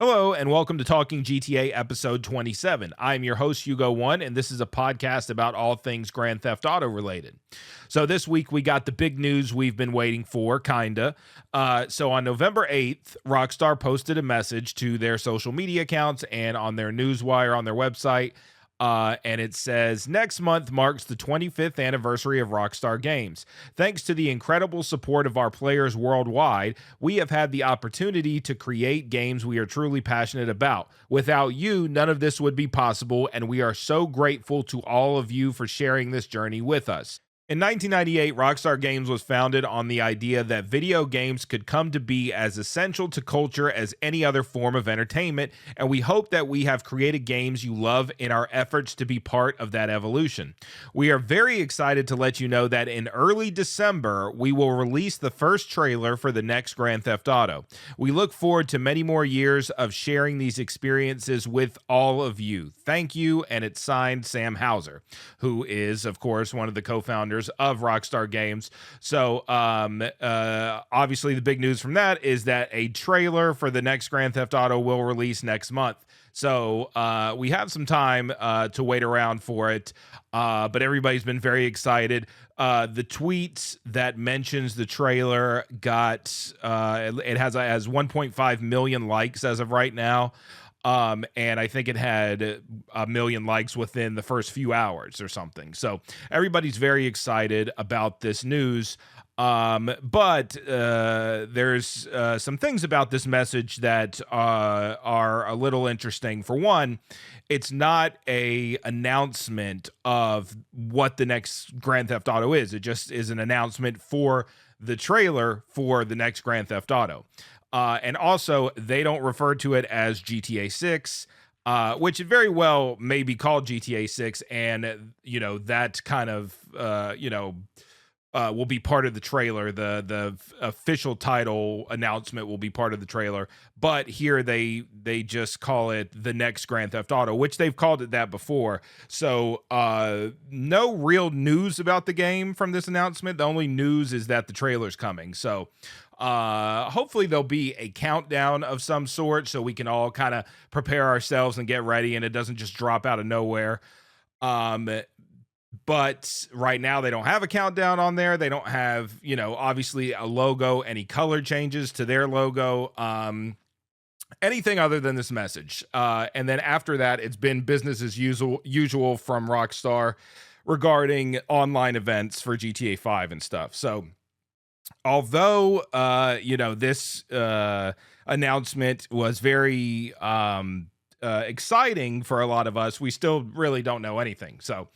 Hello, and welcome to Talking GTA episode 27. I'm your host, Hugo One, and this is a podcast about all things Grand Theft Auto related. So this week we got the big news we've been waiting for, kinda. So on November 8th, Rockstar posted a message to their social media accounts and on their newswire on their website. And it says, next month marks the 25th anniversary of Rockstar Games. Thanks to the incredible support of our players worldwide, we have had the opportunity to create games we are truly passionate about. Without you, none of this would be possible, and we are so grateful to all of you for sharing this journey with us. In 1998, Rockstar Games was founded on the idea that video games could come to be as essential to culture as any other form of entertainment, and we hope that we have created games you love in our efforts to be part of that evolution. We are very excited to let you know that in early December, we will release the first trailer for the next Grand Theft Auto. We look forward to many more years of sharing these experiences with all of you. Thank you, and it's signed Sam Houser, who is, of course, one of the co-founders of Rockstar Games. So obviously the big news from that is that a trailer for the next Grand Theft Auto will release next month. So we have some time to wait around for it, but everybody's been very excited. The tweet that mentions the trailer got it has 1.5 million likes as of right now. And I think it had 1 million likes within the first few hours or something. So everybody's very excited about this news. But there's some things about this message that are a little interesting. For one, it's not a announcement of what the next Grand Theft Auto is. It just is an announcement for the trailer for the next Grand Theft Auto. And also, they don't refer to it as GTA 6, which it very well may be called GTA 6, and, that kind of, will be part of the trailer. The official title announcement will be part of the trailer, but here they just call it the next Grand Theft Auto, which they've called it that before. So no real news about the game from this announcement. The only news is that the trailer's coming. So hopefully there'll be a countdown of some sort so we can all kind of prepare ourselves and get ready, and it doesn't just drop out of nowhere. But right now they don't have a countdown on there. They don't have, obviously a logo, any color changes to their logo, anything other than this message. And then after that, it's been business as usual from Rockstar regarding online events for GTA 5 and stuff. So although, this announcement was very exciting for a lot of us, we still really don't know anything. So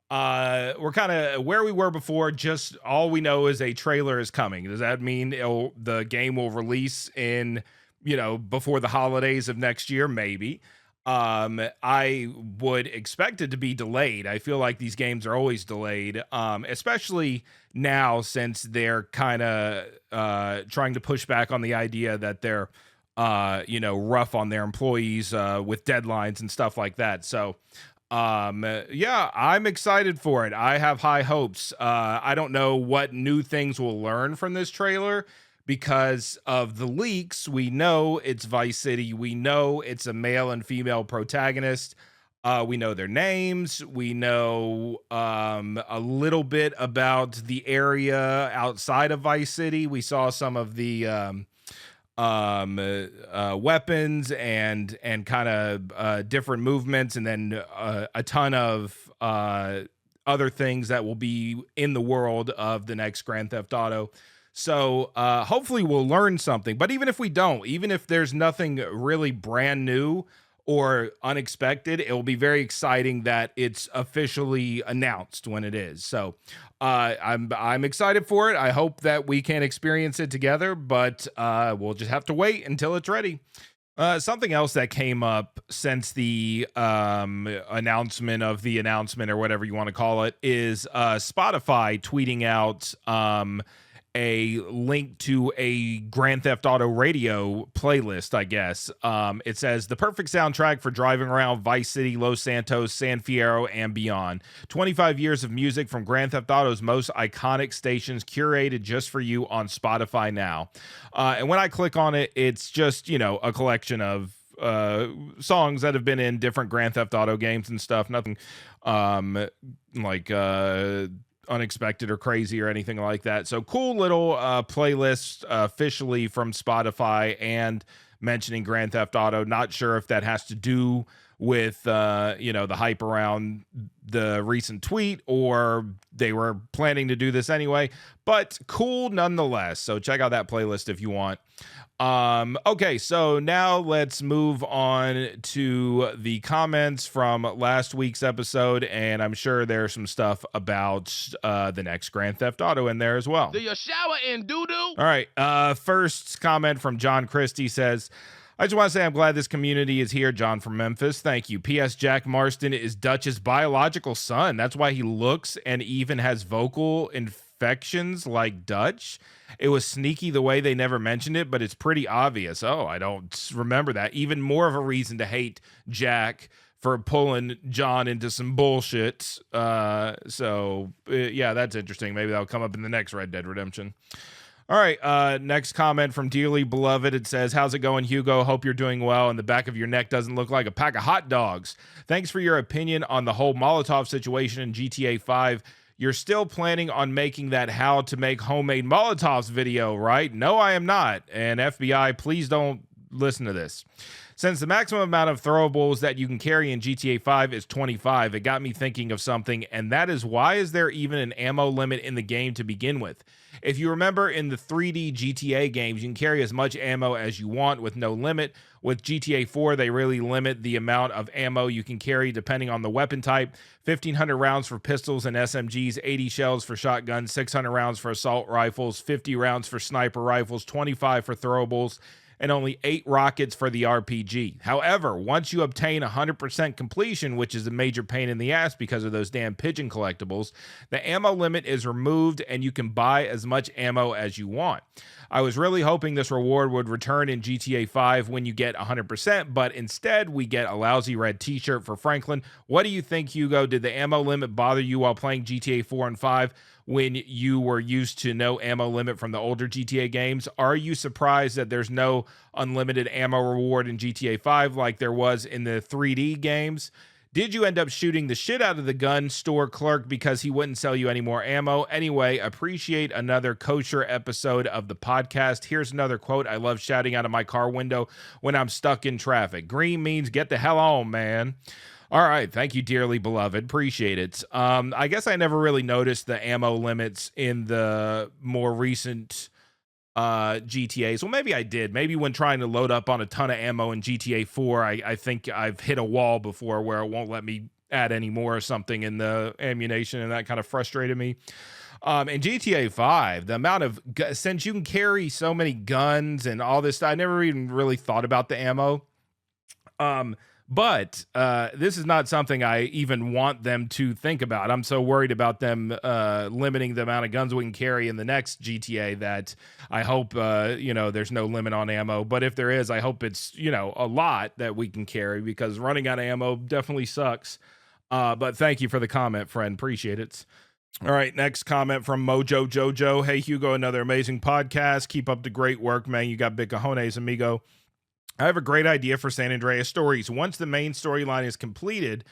we're kind of where we were before. Just all we know is a trailer is coming. Does that mean the game will release in, before the holidays of next year? Maybe. I would expect it to be delayed. I feel like these games are always delayed, especially now since they're kind of trying to push back on the idea that they're, rough on their employees with deadlines and stuff like that. So yeah, I'm excited for it. I have high hopes. I don't know what new things we'll learn from this trailer because of the leaks. We know it's Vice City. We know it's a male and female protagonist. We know their names. We know a little bit about the area outside of Vice City. We saw some of the weapons and kind of different movements, and then a ton of other things that will be in the world of the next Grand Theft Auto. So hopefully we'll learn something. But even if we don't, even if there's nothing really brand new or unexpected, it will be very exciting that it's officially announced when it is. So I'm excited for it. I hope that we can experience it together, but we'll just have to wait until it's ready. Something else that came up since the announcement of the announcement, or whatever you want to call it, is Spotify tweeting out a link to a Grand Theft Auto radio playlist, I guess. It says the perfect soundtrack for driving around Vice City, Los Santos, San Fierro, and beyond. 25 years of music from Grand Theft Auto's most iconic stations, curated just for you on Spotify now. And when I click on it, it's just, a collection of songs that have been in different Grand Theft Auto games and stuff. Nothing like unexpected or crazy or anything like that. So cool little playlist officially from Spotify and mentioning Grand Theft Auto. Not sure if that has to do with the hype around the recent tweet, or they were planning to do this anyway, but cool nonetheless. So check out that playlist if you want. Okay, so now let's move on to the comments from last week's episode, and I'm sure there's some stuff about the next Grand Theft Auto in there as well. Do you shower in doo-doo? All right, first comment from John Christie says, I just want to say I'm glad this community is here. John from Memphis. Thank you. P.S. Jack Marston is Dutch's biological son. That's why he looks and even has vocal infections like Dutch. It was sneaky the way they never mentioned it, but it's pretty obvious. Oh, I don't remember that. Even more of a reason to hate Jack for pulling John into some bullshit. Yeah, that's interesting. Maybe that'll come up in the next Red Dead Redemption. All right, next comment from Dearly Beloved. It says, how's it going, Hugo? Hope you're doing well, and the back of your neck doesn't look like a pack of hot dogs. Thanks for your opinion on the whole Molotov situation in GTA 5. You're still planning on making that how to make homemade Molotovs video, right? No, I am not. And FBI, please don't listen to this. Since the maximum amount of throwables that you can carry in GTA 5 is 25, it got me thinking of something, and that is, why is there even an ammo limit in the game to begin with? If you remember, in the 3D GTA games, you can carry as much ammo as you want with no limit. With GTA 4, they really limit the amount of ammo you can carry depending on the weapon type. 1,500 rounds for pistols and SMGs, 80 shells for shotguns, 600 rounds for assault rifles, 50 rounds for sniper rifles, 25 for throwables, and only 8 rockets for the RPG. However, once you obtain 100% completion, which is a major pain in the ass because of those damn pigeon collectibles, the ammo limit is removed and you can buy as much ammo as you want. I was really hoping this reward would return in GTA 5 when you get 100%, but instead we get a lousy red t-shirt for Franklin. What do you think, Hugo? Did the ammo limit bother you while playing GTA 4 and 5? When you were used to no ammo limit from the older GTA games? Are you surprised that there's no unlimited ammo reward in GTA 5 like there was in the 3D games? Did you end up shooting the shit out of the gun store clerk because he wouldn't sell you any more ammo? Anyway, appreciate another kosher episode of the podcast. Here's another quote I love shouting out of my car window when I'm stuck in traffic. Green means get the hell on, man. All right. Thank you, Dearly Beloved. Appreciate it. I guess I never really noticed the ammo limits in the more recent GTAs. Well, maybe I did. Maybe when trying to load up on a ton of ammo in GTA 4, I think I've hit a wall before where it won't let me add any more or something in the ammunition, and that kind of frustrated me. In GTA 5, the amount of, since you can carry so many guns and all this stuff, I never even really thought about the ammo. But this is not something I even want them to think about. I'm so worried about them limiting the amount of guns we can carry in the next GTA that I hope, there's no limit on ammo. But if there is, I hope it's, a lot that we can carry, because running out of ammo definitely sucks. But thank you for the comment, friend. Appreciate it. All right, next comment from Mojo Jojo. Hey, Hugo, another amazing podcast. Keep up the great work, man. You got big cojones, amigo. I have a great idea for San Andreas stories. Once the main storyline is completed,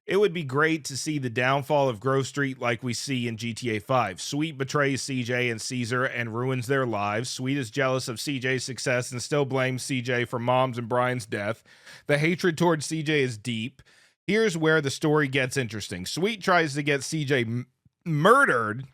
it would be great to see the downfall of Grove Street like we see in GTA 5. Sweet betrays CJ and Caesar and ruins their lives. Sweet is jealous of CJ's success and still blames CJ for Mom's and Brian's death. The hatred towards CJ is deep. Here's where the story gets interesting. Sweet tries to get CJ murdered,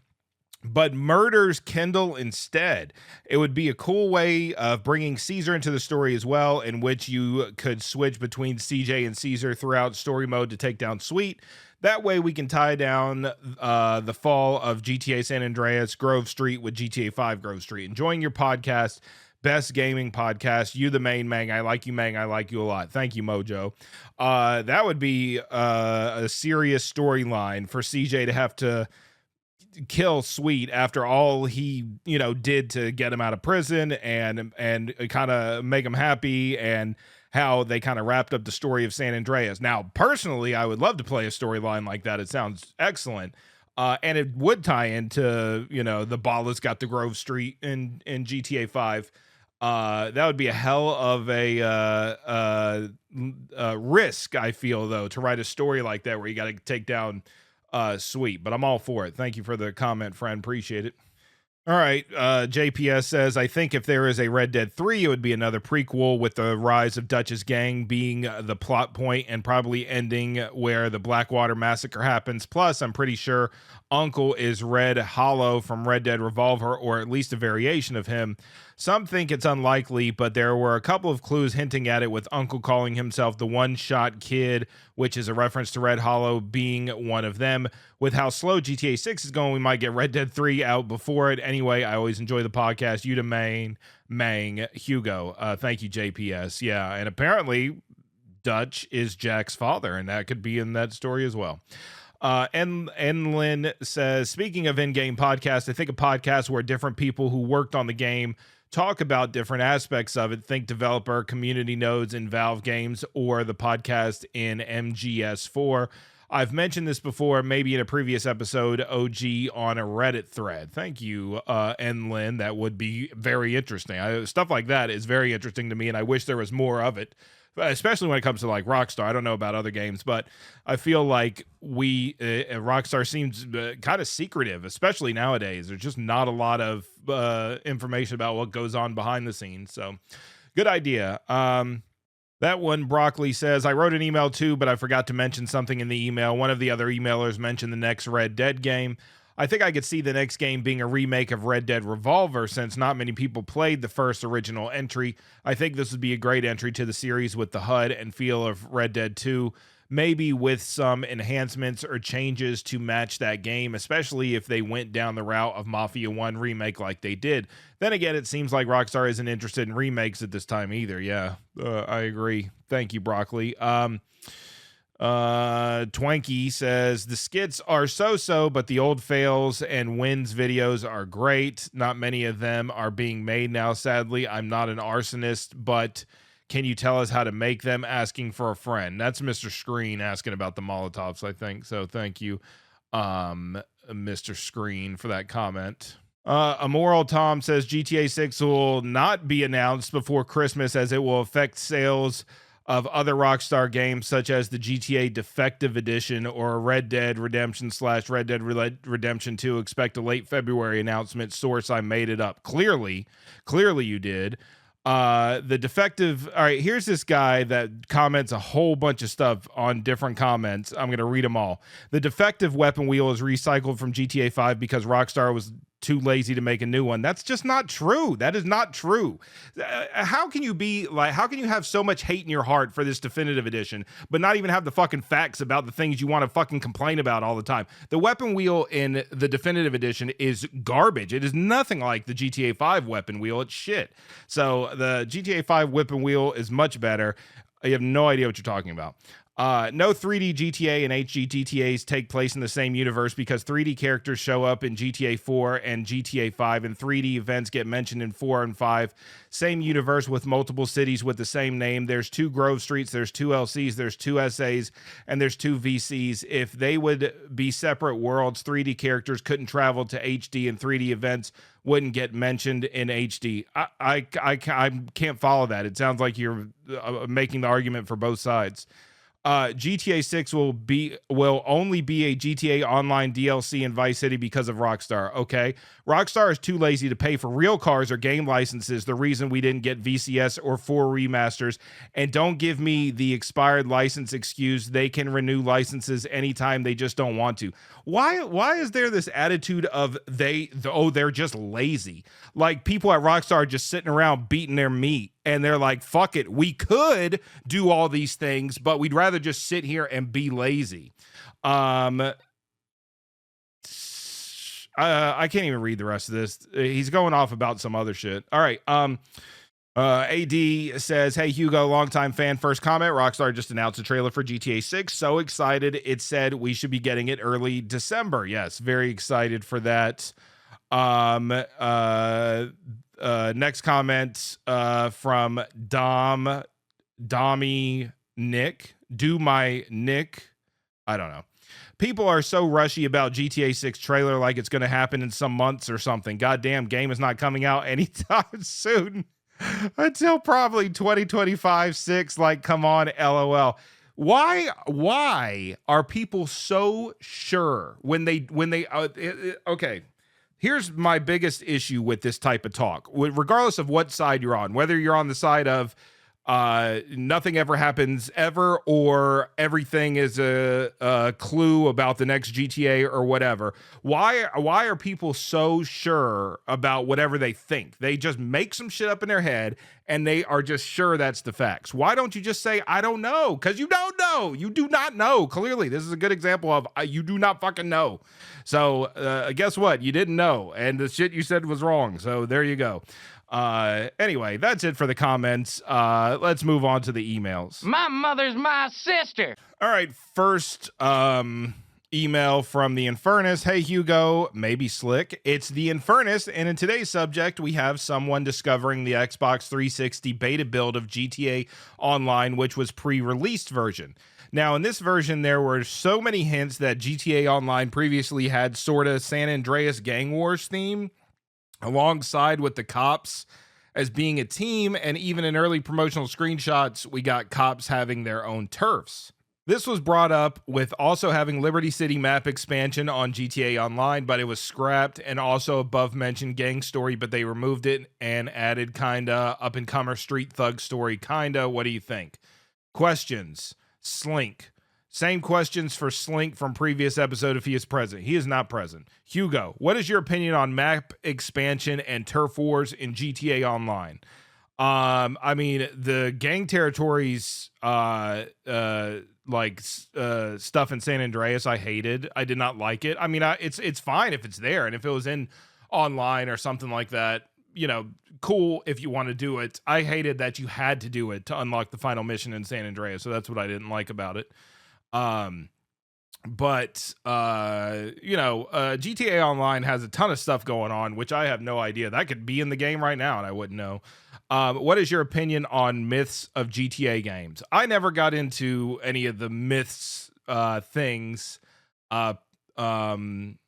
but murders Kendall instead. It would be a cool way of bringing Caesar into the story as well, in which you could switch between CJ and Caesar throughout story mode to take down Sweet. That way we can tie down the fall of GTA San Andreas Grove Street with GTA 5 Grove Street. Enjoying your podcast. Best gaming podcast. You the main Mang. I like you, Mang. I like you a lot. Thank you, Mojo. That would be a serious storyline for CJ to have to kill Sweet after all he did to get him out of prison and kind of make him happy, and how they kind of wrapped up the story of San Andreas. Now, personally, I would love to play a storyline like that. It sounds excellent. And it would tie into, the Ballas got the Grove Street in GTA 5. That would be a hell of a risk, I feel, though, to write a story like that where you got to take down Sweet. But I'm all for it. Thank you for the comment, friend. Appreciate it. All right. JPS says, I think if there is a Red Dead 3, it would be another prequel with the rise of Dutch's gang being the plot point and probably ending where the Blackwater massacre happens. Plus, I'm pretty sure Uncle is Red Hollow from Red Dead Revolver, or at least a variation of him. Some think it's unlikely, but there were a couple of clues hinting at it, with Uncle calling himself the One-Shot Kid, which is a reference to Red Hollow being one of them. With how slow GTA 6 is going, we might get Red Dead 3 out before it. Anyway, I always enjoy the podcast. You to Mang, Hugo. Thank you, JPS. Yeah, and apparently Dutch is Jack's father, and that could be in that story as well. Lynn says, speaking of in-game podcasts, I think a podcast where different people who worked on the game talk about different aspects of it. Think developer, community nodes in Valve games, or the podcast in MGS4. I've mentioned this before, maybe in a previous episode, OG on a Reddit thread. Thank you, Lynn. That would be very interesting. Stuff like that is very interesting to me, and I wish there was more of it, especially when it comes to like Rockstar. I don't know about other games, but I feel like Rockstar seems kind of secretive, especially nowadays. There's just not a lot of information about what goes on behind the scenes. So good idea. That one, Broccoli says, I wrote an email too, but I forgot to mention something in the email. One of the other emailers mentioned the next Red Dead game. I think I could see the next game being a remake of Red Dead Revolver, since not many people played the first original entry. I think this would be a great entry to the series with the HUD and feel of Red Dead 2, maybe with some enhancements or changes to match that game, especially if they went down the route of Mafia 1 remake like they did. Then again, it seems like Rockstar isn't interested in remakes at this time either. Yeah, I agree. Thank you, Broccoli. Twanky says, the skits are so-so, but the old fails and wins videos are great. Not many of them are being made now, sadly. I'm not an arsonist, but can you tell us how to make them? Asking for a friend. That's Mr. Screen asking about the Molotovs, I think. So thank you, Mr. Screen, for that comment. Immoral Tom says GTA 6 will not be announced before Christmas, as it will affect sales of other Rockstar games such as the GTA Defective Edition or Red Dead Redemption / Red Dead Redemption 2. Expect a late February announcement. Source, I made it up. Clearly you did. The Defective. All right, here's this guy that comments a whole bunch of stuff on different comments. I'm going to read them all. The Defective weapon wheel is recycled from GTA 5 because Rockstar was too lazy to make a new one. That's just not true. That is not true. How can you have so much hate in your heart for this definitive edition, but not even have the fucking facts about the things you want to fucking complain about all the time? The weapon wheel in the definitive edition is garbage. It is nothing like the GTA 5 weapon wheel. It's shit. So the GTA 5 weapon wheel is much better. You have no idea what you're talking about. No 3D GTA and HD GTAs take place in the same universe because 3D characters show up in GTA 4 and GTA 5, and 3D events get mentioned in 4 and 5. Same universe with multiple cities with the same name. There's 2 Grove Streets, there's 2 LCs, there's 2 SAs, and there's 2 VCs. If they would be separate worlds, 3D characters couldn't travel to HD, and 3D events wouldn't get mentioned in HD. I can't follow that. It sounds like you're making the argument for both sides. GTA 6 will only be a GTA Online DLC in Vice City because of Rockstar. Okay, Rockstar is too lazy to pay for real cars or game licenses. The reason we didn't get VCS or 4 remasters. And don't give me the expired license excuse. They can renew licenses anytime. They just don't want to. Why is there this attitude of they're just lazy? Like, people at Rockstar are just sitting around beating their meat, and they're like, fuck it, we could do all these things, but we'd rather just sit here and be lazy. I can't even read the rest of this. He's going off about some other shit. All right. AD says, hey, Hugo, longtime fan. First comment, Rockstar just announced a trailer for GTA 6. So excited. It said we should be getting it early December. Yes, very excited for that. Next comment from Dommy Nick. Do my Nick. I don't know. People are so rushy about GTA 6 trailer like it's going to happen in some months or something. Goddamn, game is not coming out anytime soon. Until probably 2025, 6. Like, come on, LOL. Why are people so sure okay. Here's my biggest issue with this type of talk, regardless of what side you're on, whether you're on the side of nothing ever happens ever, or everything is a clue about the next GTA or whatever. Why are people so sure about whatever they think? They just make some shit up in their head and they are just sure that's the facts. Why don't you just say, I don't know? Because you don't know. You do not know. Clearly, this is a good example of you do not fucking know. So guess what? You didn't know. And the shit you said was wrong. So there you go. Anyway, that's it for the comments. Let's move on to the emails. My mother's my sister. All right, first email from the Infernus. Hey Hugo, maybe Slick. It's the Infernus, and in today's subject, we have someone discovering the Xbox 360 beta build of GTA Online, which was pre-released version. Now, in this version, there were so many hints that GTA Online previously had sort of San Andreas Gang Wars theme, alongside with the cops as being a team, and even in early promotional screenshots, we got cops having their own turfs. This was brought up with also having Liberty City map expansion on GTA Online, but it was scrapped, and also above mentioned gang story, but they removed it and added kinda up-and-comer street thug story kinda. What do you think? Questions. Slink. Same questions for Slink from previous episode if he is present. He is not present. Hugo, what is your opinion on map expansion and turf wars in GTA Online? I mean, the gang territories, stuff in San Andreas, I hated. I did not like it. I mean, it's fine if it's there, and if it was in online or something like that, you know, cool if you want to do it. I hated that you had to do it to unlock the final mission in San Andreas, so that's what I didn't like about it. GTA Online has a ton of stuff going on, which I have no idea. That could be in the game right now and I wouldn't know. What is your opinion on myths of GTA games? I never got into any of the myths things back in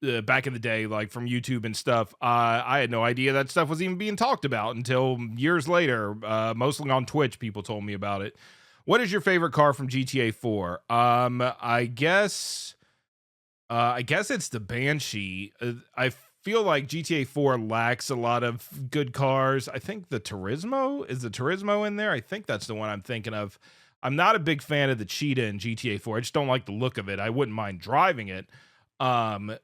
the day, like from YouTube and stuff. I had no idea that stuff was even being talked about until years later, mostly on Twitch. People told me about it. What is your favorite car from GTA 4? I guess it's the Banshee. I feel like GTA 4 lacks a lot of good cars. I think the Turismo, is the Turismo in there? I think that's the one I'm thinking of. I'm not a big fan of the Cheetah in GTA 4. I just don't like the look of it. I wouldn't mind driving it. But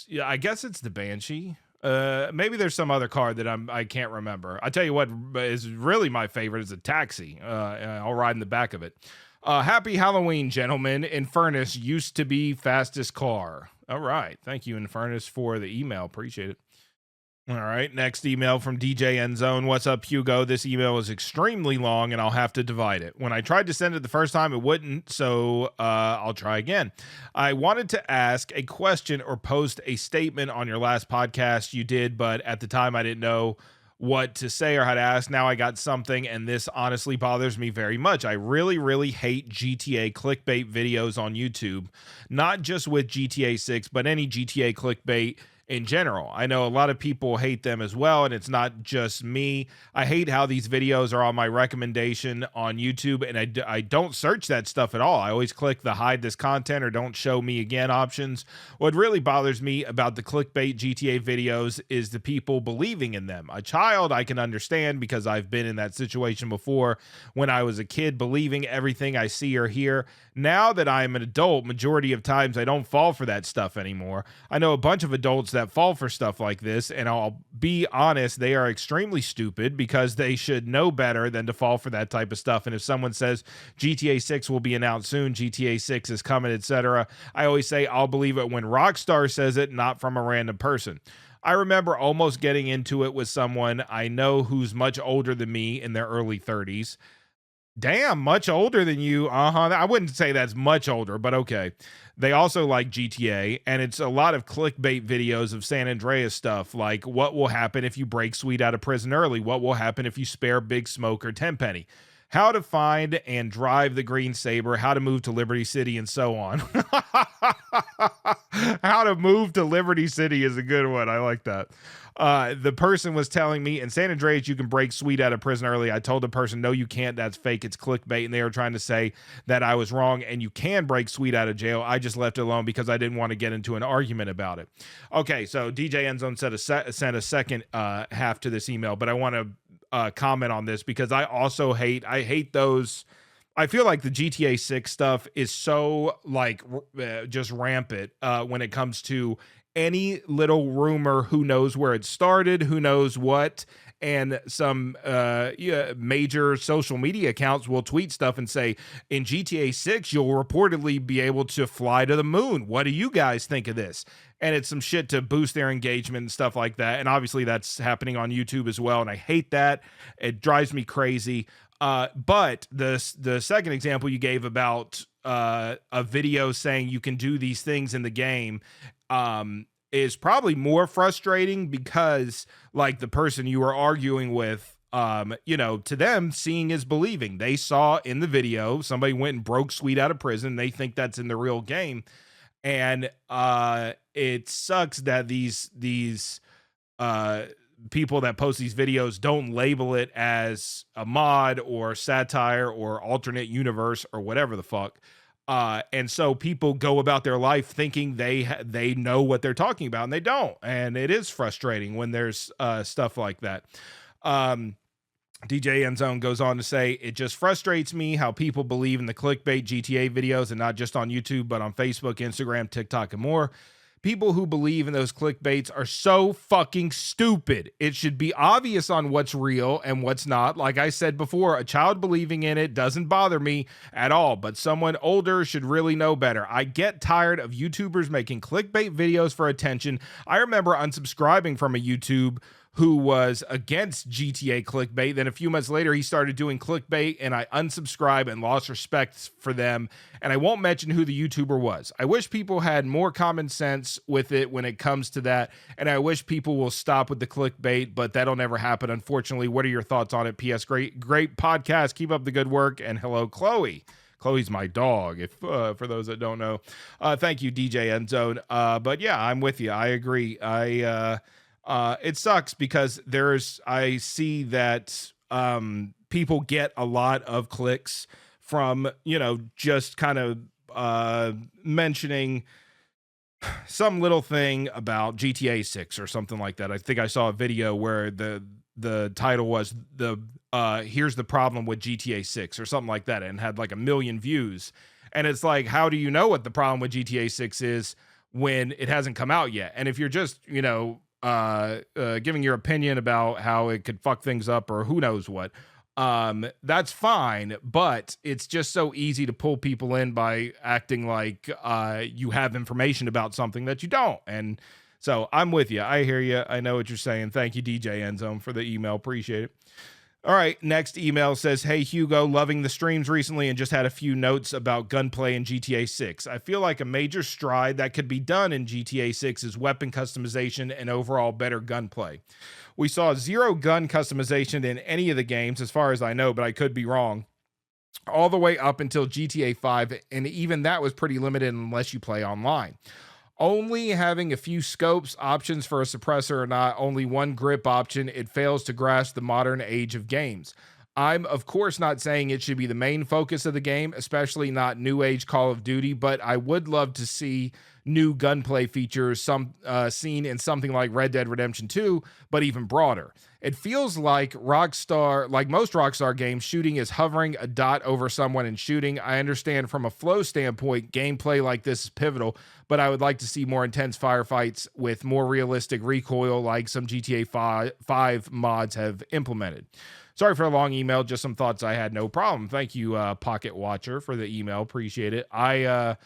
yeah, I guess it's the Banshee. Maybe there's some other car that I can't remember. I tell you what is really my favorite is a taxi. I'll ride in the back of it. Happy Halloween, gentlemen. Infernus used to be fastest car. All right. Thank you, Infernus, for the email. Appreciate it. All right. Next email from DJ Endzone. What's up, Hugo? This email is extremely long and I'll have to divide it. When I tried to send it the first time, it wouldn't. So I'll try again. I wanted to ask a question or post a statement on your last podcast you did, but at the time I didn't know what to say or how to ask. Now I got something, and this honestly bothers me very much. I really, really hate GTA clickbait videos on YouTube, not just with GTA 6, but any GTA clickbait in general. I know a lot of people hate them as well, and it's not just me. I hate how these videos are on my recommendation on YouTube, and I don't search that stuff at all. I always click the hide this content or don't show me again options. What really bothers me about the clickbait GTA videos is the people believing in them. A child I can understand because I've been in that situation before when I was a kid, believing everything I see or hear. Now that I'm an adult, majority of times I don't fall for that stuff anymore. I know a bunch of adults that fall for stuff like this, and I'll be honest, they are extremely stupid because they should know better than to fall for that type of stuff. And if someone says GTA 6 will be announced soon, GTA 6 is coming, etc., I always say I'll believe it when Rockstar says it, not from a random person. I remember almost getting into it with someone I know who's much older than me, in their early 30s. Damn, much older than you. I wouldn't say that's much older, but okay. They also like GTA, and it's a lot of clickbait videos of San Andreas stuff, like what will happen if you break Sweet out of prison early? What will happen if you spare Big Smoke or Tenpenny? How to find and drive the Green Saber, how to move to Liberty City, and so on. How to move to Liberty City is a good one. I like that. The person was telling me in San Andreas you can break sweet out of prison early. I told the person, no, you can't. That's fake. It's clickbait. And they were trying to say that I was wrong and you can break sweet out of jail. I just left it alone because I didn't want to get into an argument about it. Okay, so DJ Endzone sent a second half to this email, but I want to comment on this because I hate those. I feel like the GTA 6 stuff is so like just rampant when it comes to any little rumor. Who knows where it started? Who knows what? And some major social media accounts will tweet stuff and say, in GTA 6, you'll reportedly be able to fly to the moon. What do you guys think of this? And it's some shit to boost their engagement and stuff like that. And obviously that's happening on YouTube as well. And I hate that. It drives me crazy. But the second example you gave about a video saying you can do these things in the game is probably more frustrating because, like, the person you were arguing with, to them, seeing is believing. They saw in the video somebody went and broke Sweet out of prison. They think that's in the real game, and it sucks that these people that post these videos don't label it as a mod or satire or alternate universe or whatever the fuck. And so people go about their life thinking they know what they're talking about, and they don't. And it is frustrating when there's stuff like that. DJ Endzone goes on to say, it just frustrates me how people believe in the clickbait GTA videos, and not just on YouTube, but on Facebook, Instagram, TikTok, and more. People who believe in those clickbaits are so fucking stupid. It should be obvious on what's real and what's not. Like I said before, a child believing in it doesn't bother me at all, but someone older should really know better. I get tired of YouTubers making clickbait videos for attention. I remember unsubscribing from a YouTube who was against GTA clickbait. Then a few months later, he started doing clickbait, and I unsubscribed and lost respect for them. And I won't mention who the YouTuber was. I wish people had more common sense with it when it comes to that. And I wish people will stop with the clickbait, but that'll never happen, unfortunately. What are your thoughts on it? P.S. Great podcast. Keep up the good work. And hello, Chloe. Chloe's my dog, if for those that don't know. Thank you, DJ Endzone. But yeah, I'm with you. I agree. It sucks because I see that people get a lot of clicks from, just kind of mentioning some little thing about GTA 6 or something like that. I think I saw a video where the title was here's the problem with GTA 6 or something like that, and had like 1 million views. And it's like, how do you know what the problem with GTA 6 is when it hasn't come out yet? And if you're just, giving your opinion about how it could fuck things up or who knows what, that's fine. But it's just so easy to pull people in by acting like you have information about something that you don't. And so I'm with you. I hear you. I know what you're saying. Thank you, DJ Endzone, for the email. Appreciate it. All right, next email says, hey, Hugo, loving the streams recently and just had a few notes about gunplay in GTA 6. I feel like a major stride that could be done in GTA 6 is weapon customization and overall better gunplay. We saw 0 gun customization in any of the games, as far as I know, but I could be wrong, all the way up until GTA 5, and even that was pretty limited unless you play online. Only having a few scopes, options for a suppressor, or not only one grip option, it fails to grasp the modern age of games. I'm, of course, not saying it should be the main focus of the game, especially not new age Call of Duty, but I would love to see new gunplay features seen in something like Red Dead Redemption 2, but even broader. It feels like most Rockstar games, shooting is hovering a dot over someone and shooting. I understand from a flow standpoint, gameplay like this is pivotal, but I would like to see more intense firefights with more realistic recoil like some GTA 5 mods have implemented. Sorry for a long email, just some thoughts I had. No problem. Thank you, Pocket Watcher, for the email. Appreciate it. I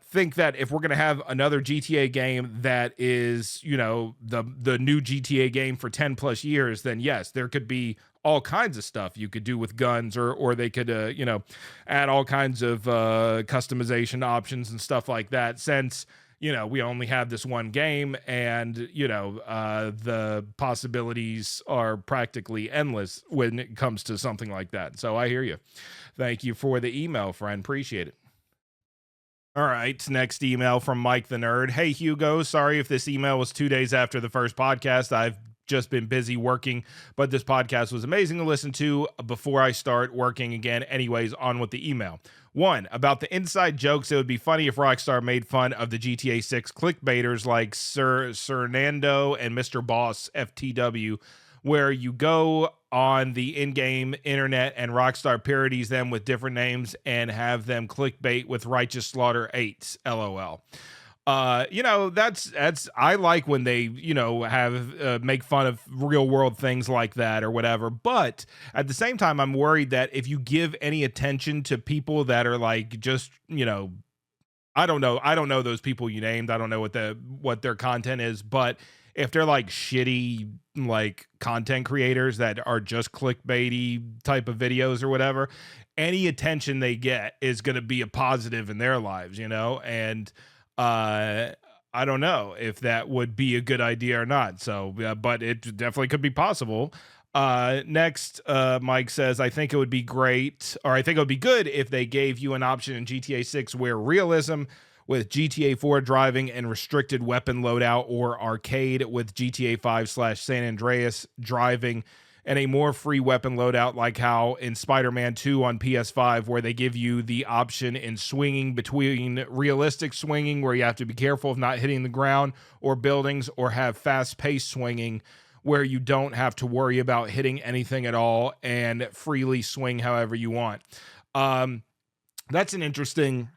think that if we're going to have another GTA game that is, the new GTA game for 10 plus years, then yes, there could be all kinds of stuff you could do with guns, or they could, add all kinds of customization options and stuff like that, since, we only have this one game, and, the possibilities are practically endless when it comes to something like that. So I hear you. Thank you for the email, friend. Appreciate it. All right. Next email from Mike the Nerd. Hey, Hugo. Sorry if this email was 2 days after the first podcast. I've just been busy working, but this podcast was amazing to listen to before I start working again. Anyways, on with the email. One, about the inside jokes, it would be funny if Rockstar made fun of the GTA 6 clickbaiters like Sir Nando and Mr. Boss FTW, where you go on the in-game internet and Rockstar parodies them with different names and have them clickbait with Righteous Slaughter 8, LOL. That's I like when they, have make fun of real world things like that or whatever. But at the same time, I'm worried that if you give any attention to people that are like just, I don't know those people you named. I don't know what their content is, but if they're like shitty like content creators that are just clickbaity type of videos or whatever, any attention they get is going to be a positive in their lives, and I don't know if that would be a good idea or not. So, but it definitely could be possible. Next, Mike says, I think it would be great, or I think it would be good if they gave you an option in GTA 6 where realism with GTA 4 driving and restricted weapon loadout, or arcade with GTA 5/San Andreas driving and a more free weapon loadout, like how in Spider-Man 2 on PS5, where they give you the option in swinging between realistic swinging, where you have to be careful of not hitting the ground or buildings, or have fast-paced swinging, where you don't have to worry about hitting anything at all and freely swing however you want. That's an interesting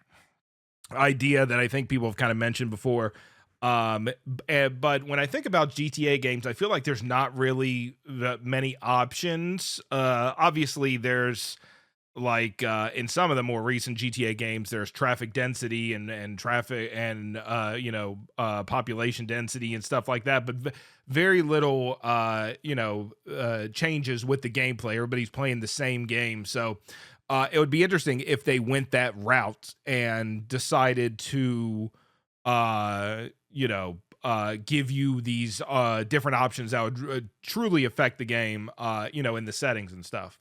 idea that I think people have kind of mentioned before. But when I think about GTA games, I feel like there's not really that many options. Obviously, there's like in some of the more recent GTA games, there's traffic density and traffic and population density and stuff like that. But very little changes with the gameplay. Everybody's playing the same game, so it would be interesting if they went that route and decided to give you these different options that would truly affect the game, in the settings and stuff.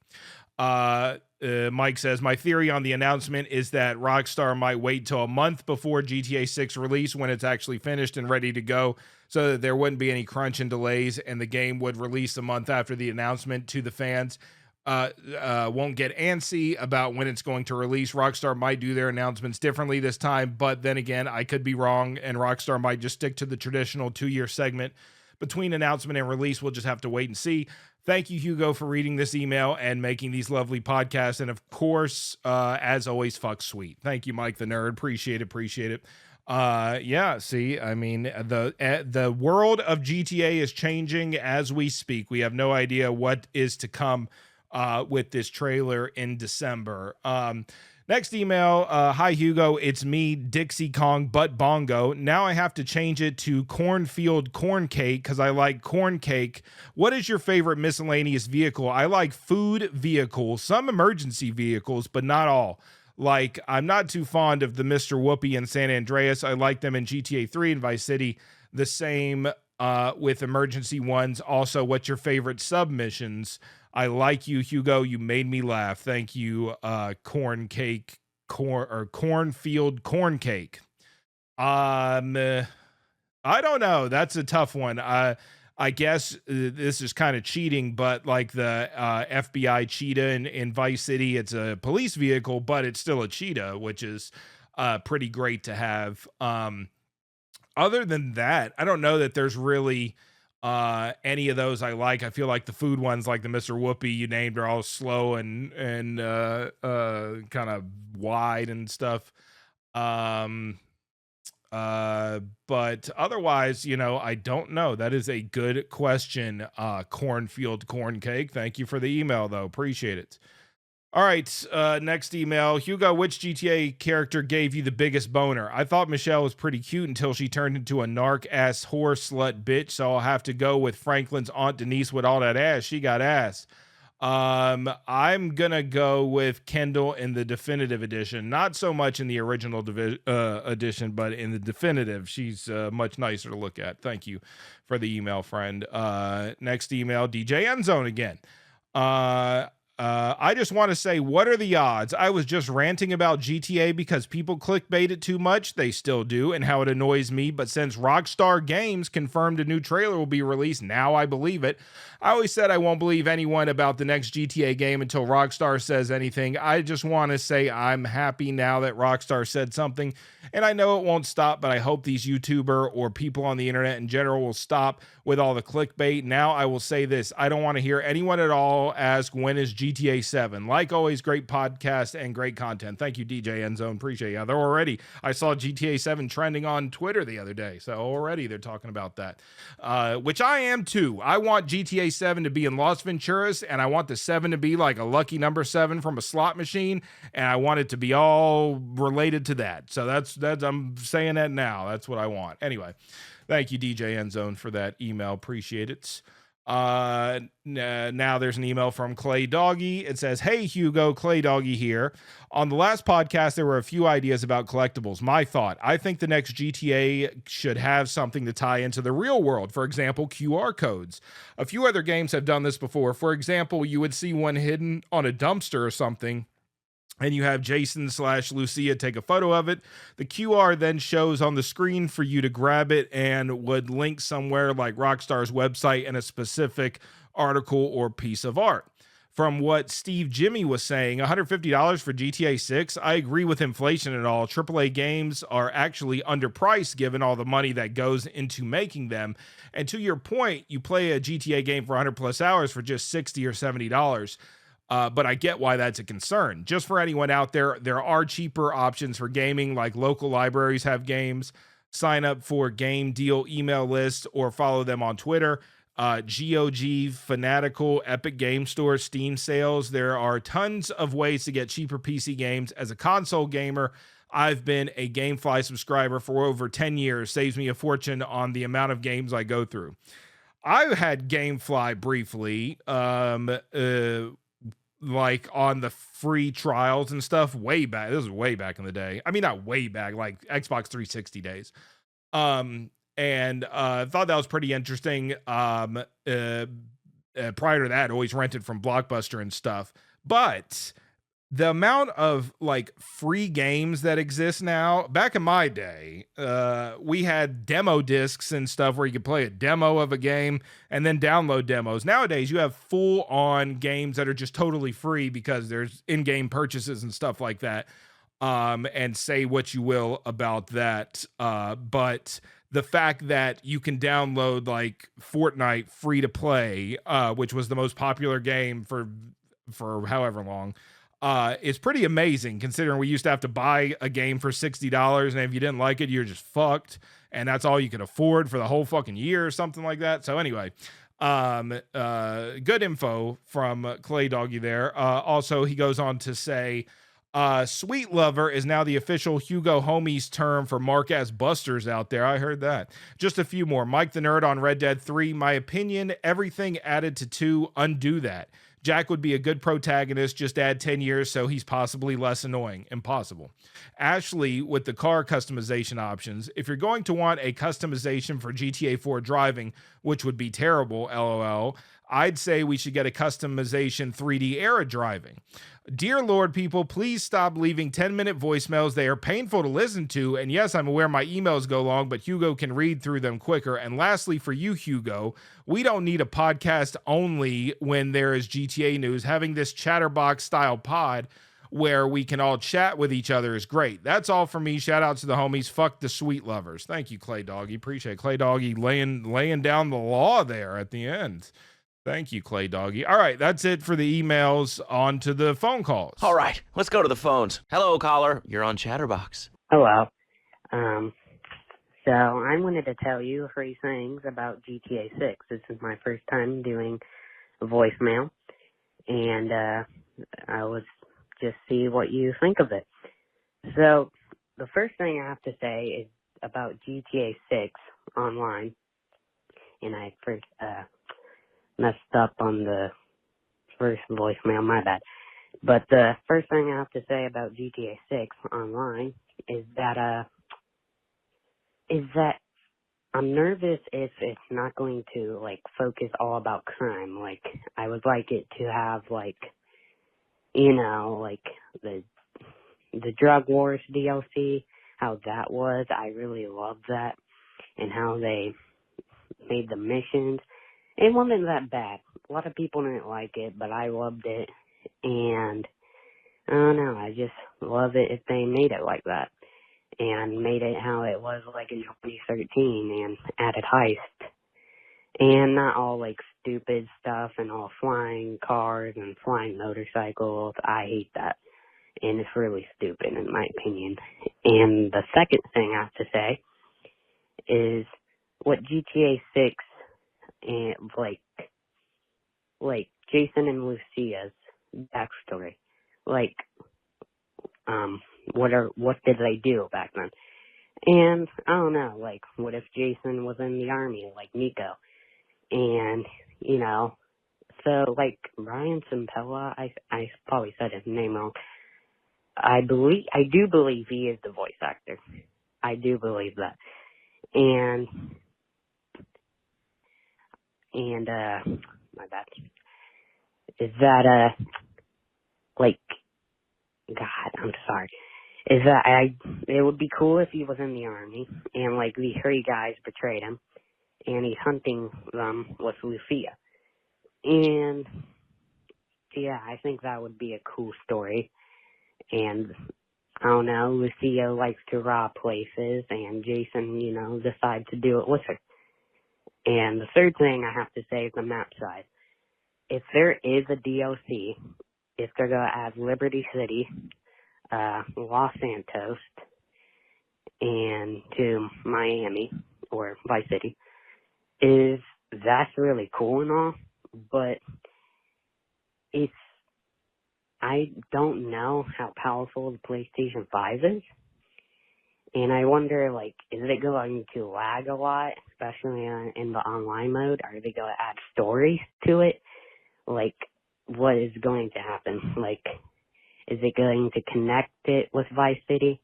Mike says, my theory on the announcement is that Rockstar might wait till a month before GTA 6 release when it's actually finished and ready to go, so that there wouldn't be any crunch and delays, and the game would release a month after the announcement to the fans. Won't get antsy about when it's going to release. Rockstar might do their announcements differently this time, but then again, I could be wrong, and Rockstar might just stick to the traditional 2-year segment between announcement and release. We'll just have to wait and see. Thank you, Hugo, for reading this email and making these lovely podcasts. And of course, as always, fuck sweet. Thank you, Mike the Nerd. Appreciate it. Yeah, see, I mean, the world of GTA is changing as we speak. We have no idea what is to come with this trailer in December. Next email. Hi, Hugo. It's me, Dixie Kong Butt Bongo. Now I have to change it to Cornfield Corn Cake because I like corn cake. What is your favorite miscellaneous vehicle? I like food vehicles, some emergency vehicles, but not all. Like, I'm not too fond of the Mr. Whoopi in San Andreas. I like them in GTA 3 and Vice City. The same with emergency ones. Also, what's your favorite submissions? I like you, Hugo. You made me laugh. Thank you, cornfield corn cake. I don't know. That's a tough one. I guess this is kind of cheating, but like the FBI cheetah in Vice City, it's a police vehicle, but it's still a cheetah, which is pretty great to have. Other than that, I don't know that there's really any of those I like. I feel like the food ones, like the Mr. Whoopi you named, are all slow and kind of wide and stuff. But otherwise, I don't know. That is a good question. Cornfield corn cake. Thank you for the email, though. Appreciate it. All right, next email. Hugo, which GTA character gave you the biggest boner? I thought Michelle was pretty cute until she turned into a narc-ass whore slut bitch, so I'll have to go with Franklin's Aunt Denise with all that ass. She got ass. I'm gonna go with Kendall in the definitive edition. Not so much in the original edition, but in the definitive. She's much nicer to look at. Thank you for the email, friend. Next email, DJ Endzone again. I just want to say, what are the odds? I was just ranting about GTA because people clickbait it too much. They still do, and how it annoys me. But since Rockstar Games confirmed a new trailer will be released, now I believe it. I always said I won't believe anyone about the next GTA game until Rockstar says anything. I just want to say I'm happy now that Rockstar said something, and I know it won't stop, but I hope these YouTuber or people on the internet in general will stop with all the clickbait. Now I will say this. I don't want to hear anyone at all ask when is GTA 7. Like always, great podcast and great content. Thank you, DJ Endzone. Appreciate you. They're already, I saw GTA 7 trending on Twitter the other day. So already they're talking about that, which I am too. I want GTA 7 to be in Las Venturas, and I want the 7 to be like a lucky number 7 from a slot machine, and I want it to be all related to that. So that's I'm saying that now. That's what I want. Anyway, thank you, DJ Endzone, for that email. Appreciate it. Now there's an email from Clay Doggy. It says, "Hey Hugo, Clay Doggy here. On the last podcast, there were a few ideas about collectibles. My thought, I think the next GTA should have something to tie into the real world. For example, QR codes. A few other games have done this before. For example, you would see one hidden on a dumpster or something, and you have Jason/Lucia take a photo of it. The QR then shows on the screen for you to grab it and would link somewhere like Rockstar's website and a specific article or piece of art." From what Steve Jimmy was saying, $150 for GTA 6, I agree with inflation and all. AAA games are actually underpriced given all the money that goes into making them. And to your point, you play a GTA game for 100 plus hours for just $60 or $70. But I get why that's a concern. Just for anyone out there, there are cheaper options for gaming, like local libraries have games. Sign up for Game Deal email list or follow them on Twitter. GOG, Fanatical, Epic Game Store, Steam sales. There are tons of ways to get cheaper PC games. As a console gamer, I've been a GameFly subscriber for over 10 years. Saves me a fortune on the amount of games I go through. I had GameFly briefly, like on the free trials and stuff way back. This was way back in the day. I mean, not way back, like Xbox 360 days. And thought that was pretty interesting. Prior to that, always rented from Blockbuster and stuff. But the amount of like free games that exist now, back in my day, we had demo discs and stuff where you could play a demo of a game and then download demos. Nowadays, you have full on games that are just totally free because there's in-game purchases and stuff like that. And say what you will about that. But the fact that you can download like Fortnite free to play, which was the most popular game for however long, is pretty amazing considering we used to have to buy a game for $60, and if you didn't like it, you're just fucked, and that's all you could afford for the whole fucking year or something like that. So anyway, good info from Clay Doggy there. Also, he goes on to say, Sweet Lover is now the official Hugo Homies term for Mark-ass busters out there. I heard that. Just a few more. Mike the Nerd on Red Dead 3. My opinion, everything added to 2, undo that. Jack would be a good protagonist, just add 10 years so he's possibly less annoying. Impossible. Ashley with the car customization options. If you're going to want a customization for GTA 4 driving, which would be terrible, LOL, I'd say we should get a customization 3D era driving. Dear Lord, people, please stop leaving 10-minute voicemails. They are painful to listen to. And yes, I'm aware my emails go long, but Hugo can read through them quicker. And lastly, for you, Hugo, we don't need a podcast only when there is GTA news. Having this chatterbox style pod where we can all chat with each other is great. That's all for me. Shout out to the homies. Fuck the Sweet Lovers. Thank you, Clay Doggy. Appreciate it. Clay Doggy laying down the law there at the end. Thank you, Clay Doggy. All right, that's it for the emails. On to the phone calls. All right, let's go to the phones. Hello, caller. You're on Chatterbox. Hello. So I wanted to tell you 3 things about GTA 6. This is my first time doing a voicemail, and I was just see what you think of it. So the first thing I have to say is about GTA 6 online, and I first messed up on the first voicemail, my bad. But the first thing I have to say about GTA 6 online is that I'm nervous if it's not going to like focus all about crime. Like I would like it to have like like the Drug Wars DLC, how that was. I really loved that, and how they made the missions. It wasn't that bad. A lot of people didn't like it, but I loved it, and I don't know, I just love it if they made it like that, and made it how it was like in 2013, and added heist, and not all like stupid stuff and all flying cars and flying motorcycles. I hate that, and it's really stupid in my opinion. And the second thing I have to say is what GTA 6 and like Jason and Lucia's backstory. Like, what did they do back then? And I don't know, like, what if Jason was in the army, like Nico? And, so like Brian Simpella, I probably said his name wrong. I do believe he is the voice actor. I do believe that. And my bad. Is that, like, God, I'm sorry. Is that it would be cool if he was in the army and like the three guys betrayed him and he's hunting them with Lucia. And yeah, I think that would be a cool story. And I don't know, Lucia likes to rob places and Jason, decides to do it with her. And the third thing I have to say is the map size. If there is a DLC, if they're going to add Liberty City, Los Santos, and to Miami, or Vice City, that's really cool and all, but I don't know how powerful the PlayStation 5 is, and I wonder, like, is it going to lag a lot, especially in the online mode? Are they going to add stories to it? Like, what is going to happen? Like, is it going to connect it with Vice City?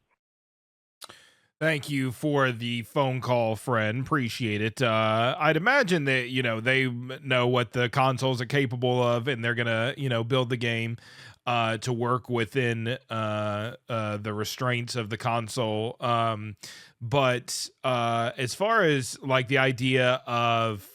Thank you for the phone call, friend. Appreciate it. I'd imagine that, they know what the consoles are capable of, and they're going to, build the game to work within the restraints of the console. But as far as like the idea of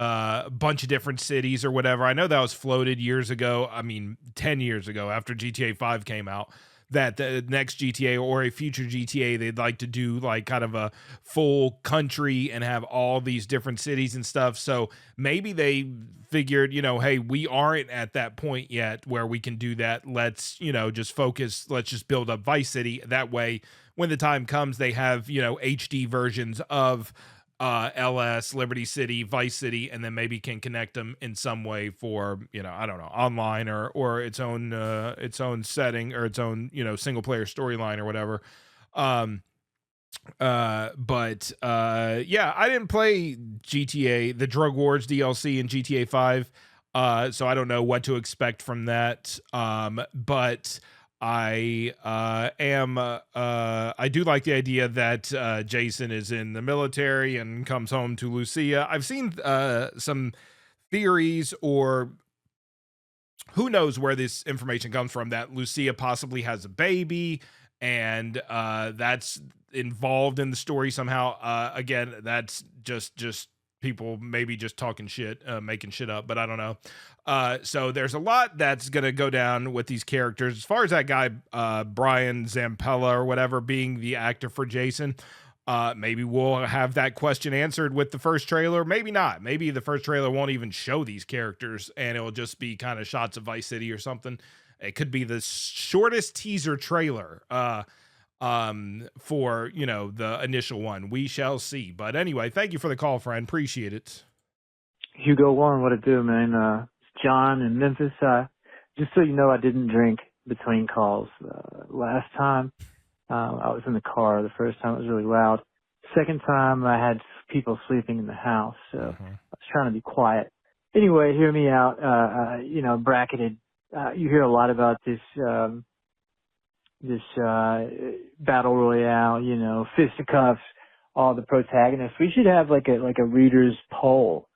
a bunch of different cities or whatever, I know that was floated years ago. I mean, 10 years ago after GTA 5 came out, that the next GTA or a future GTA, they'd like to do like kind of a full country and have all these different cities and stuff. So maybe they figured, hey, we aren't at that point yet where we can do that. Let's, just focus. Let's just build up Vice City. That way, when the time comes, they have, HD versions of LS, Liberty City, Vice City, and then maybe can connect them in some way for, I don't know, online or its own setting or its own, single player storyline or whatever. But I didn't play GTA, the Drug Wars DLC in GTA 5. So I don't know what to expect from that. But I do like the idea that Jason is in the military and comes home to Lucia. I've seen some theories, or who knows where this information comes from, that Lucia possibly has a baby and that's involved in the story somehow. Again, that's just people maybe just talking shit, making shit up, but I don't know. So there's a lot that's going to go down with these characters. As far as that guy, Brian Zampella or whatever, being the actor for Jason, maybe we'll have that question answered with the first trailer. Maybe not. Maybe the first trailer won't even show these characters and it'll just be kind of shots of Vice City or something. It could be the shortest teaser trailer, for, the initial one. We shall see. But anyway, thank you for the call, friend. Appreciate it. Hugo One, what it do, man? It's John in Memphis. Just so you know, I didn't drink between calls. Last time, I was in the car. The first time it was really loud. Second time, I had people sleeping in the house, so I was trying to be quiet. Anyway, hear me out. Bracketed. You hear a lot about this battle royale, fisticuffs, all the protagonists. We should have like a reader's poll,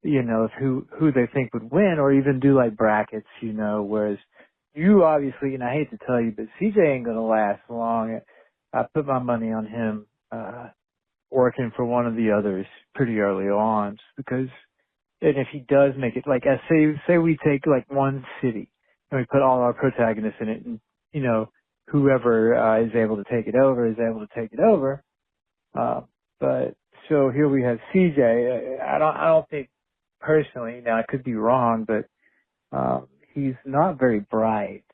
of who they think would win, or even do like brackets, whereas, you obviously, and I hate to tell you, but CJ ain't going to last long. I put my money on him working for one of the others pretty early on, just because, and if he does make it, like, say we take like one city and we put all our protagonists in it, and, you know, whoever is able to take it over is able to take it over. But so here we have CJ. I don't think personally, now I could be wrong, but he's not very bright.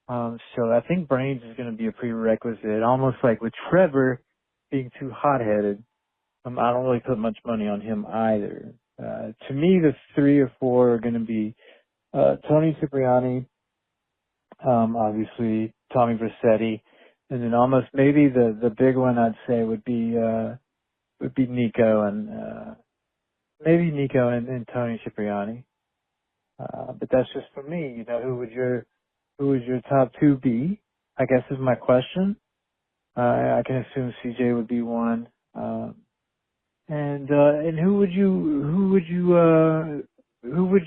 So I think brains is going to be a prerequisite, almost like with Trevor being too hot-headed. I don't really put much money on him either. To me, the 3 or 4 are going to be Tony Cipriani, obviously Tommy Vercetti, and then almost maybe the big one I'd say would be Nico and maybe Nico and Tony Cipriani. But that's just for me. You know, who would your top 2 be? I guess is my question. I can assume CJ would be one. And who would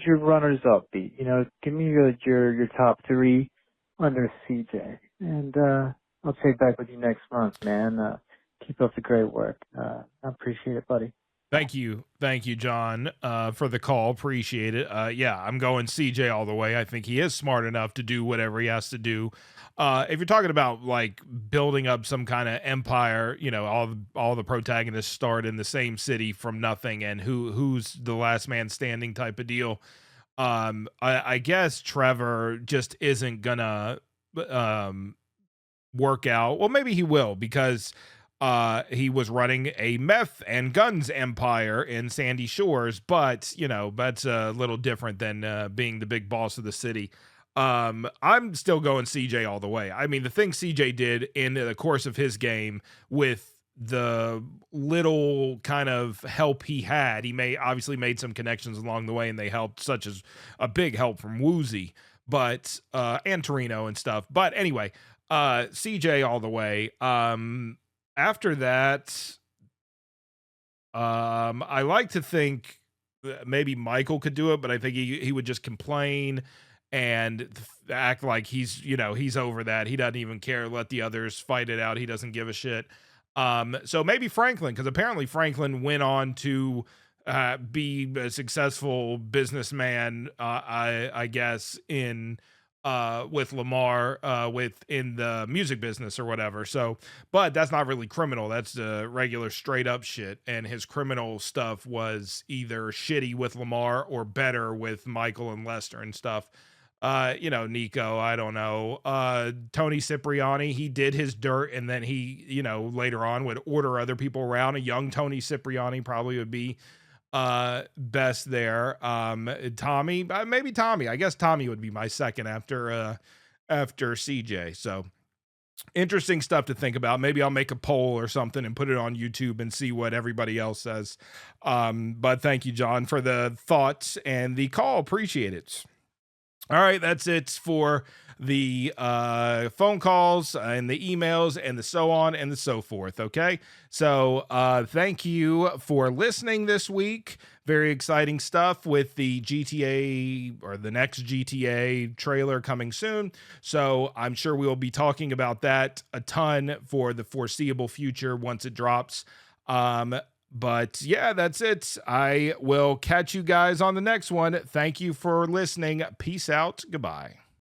your runners up be? You know, give me your top 3 under CJ. And I'll check back with you next month, man. Keep up the great work. I appreciate it, buddy. Thank you, John, for the call. Appreciate it. Yeah, I'm going CJ all the way. I think he is smart enough to do whatever he has to do. If you're talking about like building up some kind of empire, you know, all the protagonists start in the same city from nothing, and who's the last man standing type of deal. I guess Trevor just isn't gonna work out. Well, maybe he will, because he was running a meth and guns empire in Sandy Shores, but you know, that's a little different than being the big boss of the city. I'm still going CJ all the way. I mean, the thing CJ did in the course of his game with the little kind of help he had, he obviously made some connections along the way, and they helped, such as a big help from Woozy, but and Torino and stuff. But anyway, CJ all the way. After that, I like to think maybe Michael could do it, but I think he would just complain and act like he's over that. He doesn't even care. Let the others fight it out. He doesn't give a shit. So maybe Franklin, because apparently Franklin went on to be a successful businessman, I guess, in with Lamar, in the music business or whatever. So, but that's not really criminal. That's regular straight up shit. And his criminal stuff was either shitty with Lamar or better with Michael and Lester and stuff. You know, Nico, I don't know. Tony Cipriani, he did his dirt, and then he, you know, later on would order other people around. A young Tony Cipriani probably would be best there. Tommy, maybe Tommy. I guess Tommy would be my second after CJ. So interesting stuff to think about. Maybe I'll make a poll or something and put it on YouTube and see what everybody else says. But thank you, John, for the thoughts and the call. Appreciate it. All right, that's it for the phone calls and the emails and the so on and the so forth. Okay, so thank you for listening this week. Very exciting stuff with the GTA, or the next GTA trailer, coming soon. So I'm sure we will be talking about that a ton for the foreseeable future once it drops. But yeah, that's it. I will catch you guys on the next one. Thank you for listening. Peace out. Goodbye.